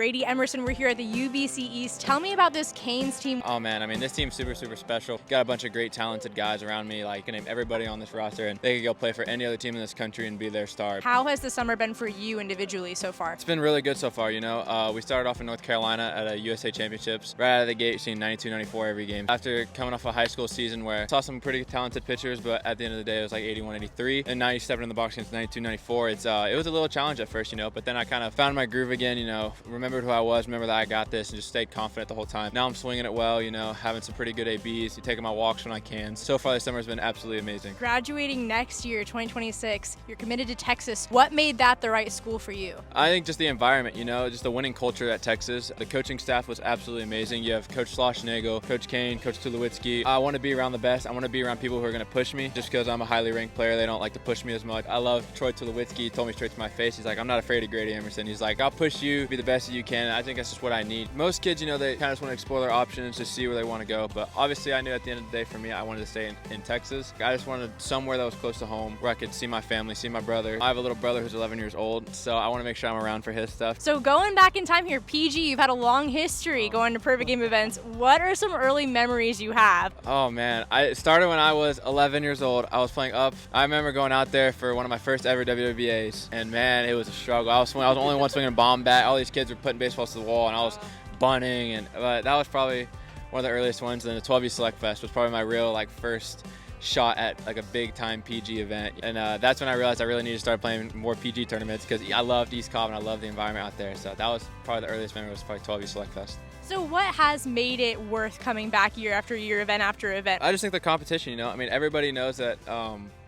Grady Emerson, we're here at the UBC East. Tell me about this Canes team. Oh man, I mean, this team's super special. Got a bunch of great talented guys around me. Like, I can name everybody on this roster and they could go play for any other team in this country and be their star. How has the summer been for you individually so far? It's been really good so far, you know. We started off in North Carolina at a USA Championships. Right out of the gate, seeing 92-94 every game. After coming off a high school season where I saw some pretty talented pitchers, but at the end of the day, it was like 81-83 and 97 in the box against 92-94. It was a little challenge at first, you know, but then I kind of found my groove again, you know, remembered who I was, remember that I got this, and just stayed confident the whole time. Now I'm swinging it well, you know, having some pretty good ABs, taking my walks when I can. So far this summer has been absolutely amazing. Graduating next year, 2026, you're committed to Texas. What made that the right school for you? I think just the environment, you know, just the winning culture at Texas. The coaching staff was absolutely amazing. You have Coach Schlossnagle, Coach Kane, Coach Tulowitzki. I want to be around the best. I want to be around people who are going to push me. Just because I'm a highly ranked player, they don't like to push me as much. I love Troy Tulowitzki. He told me straight to my face. He's like, I'm not afraid of Grady Emerson. He's like, I'll push you, be the best that you can. And I think that's just what I need. Most kids, you know, they kind of just want to explore their options, just see where they want to go. But obviously, I knew at the end of the day, for me, I wanted to stay in Texas. I just wanted somewhere that was close to home, where I could see my family, see my brother. I have a little brother who's 11 years old, so I want to make sure I'm around for his stuff. So going back in time here, PG, you've had a long history going to Perfect Game events. What are some early memories you have? Oh man, I started when I was 11 years old. I was playing up. I remember going out there for one of my first ever WWBAs, and man, it was a struggle. I was the only one swinging a bomb bat. All these kids were putting baseballs to the wall, and I was bunting, and that was probably one of the earliest ones. And the 12U Select Fest was probably my real first shot at a big time PG event, and that's when I realized I really needed to start playing more PG tournaments because I loved East Cobb and I loved the environment out there. So that was probably the earliest memory, was probably 12U Select Fest. So what has made it worth coming back year after year, event after event? I just think the competition, you know, I mean, everybody knows that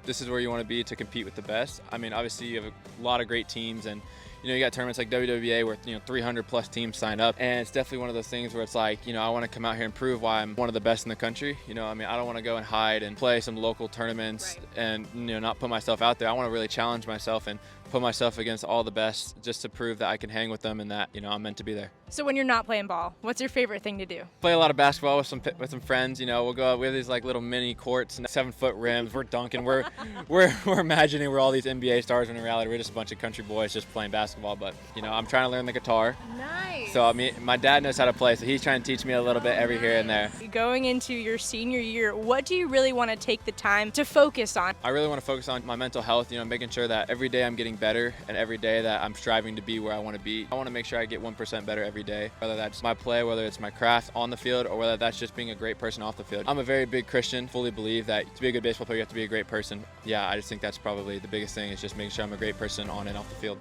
this is where you want to be to compete with the best. I mean, obviously you have a lot of great teams, and you know, you got tournaments like WWBA where, you know, 300 plus teams sign up, and it's definitely one of those things where it's like, you know, I want to come out here and prove why I'm one of the best in the country. You know, I mean, I don't want to go and hide and play some local tournaments and, you know, not put myself out there. I want to really challenge myself and put myself against all the best just to prove that I can hang with them and that, you know, I'm meant to be there. So when you're not playing ball, what's your favorite thing to do? Play a lot of basketball with some friends. You know, we'll go out, we have these little mini courts and 7-foot rims. We're dunking. We're imagining we're all these NBA stars when in reality we're just a bunch of country boys just playing basketball. But you know, I'm trying to learn the guitar. Nice. So I mean, my dad knows how to play, so he's trying to teach me a little bit every here and there. Going into your senior year, what do you really want to take the time to focus on? I really want to focus on my mental health. You know, making sure that every day I'm getting better and every day that I'm striving to be where I want to be. I want to make sure I get 1% better every day, whether that's my play, whether it's my craft on the field, or whether that's just being a great person off the field. I'm a very big Christian, fully believe that to be a good baseball player, you have to be a great person. Yeah, I just think that's probably the biggest thing, is just making sure I'm a great person on and off the field.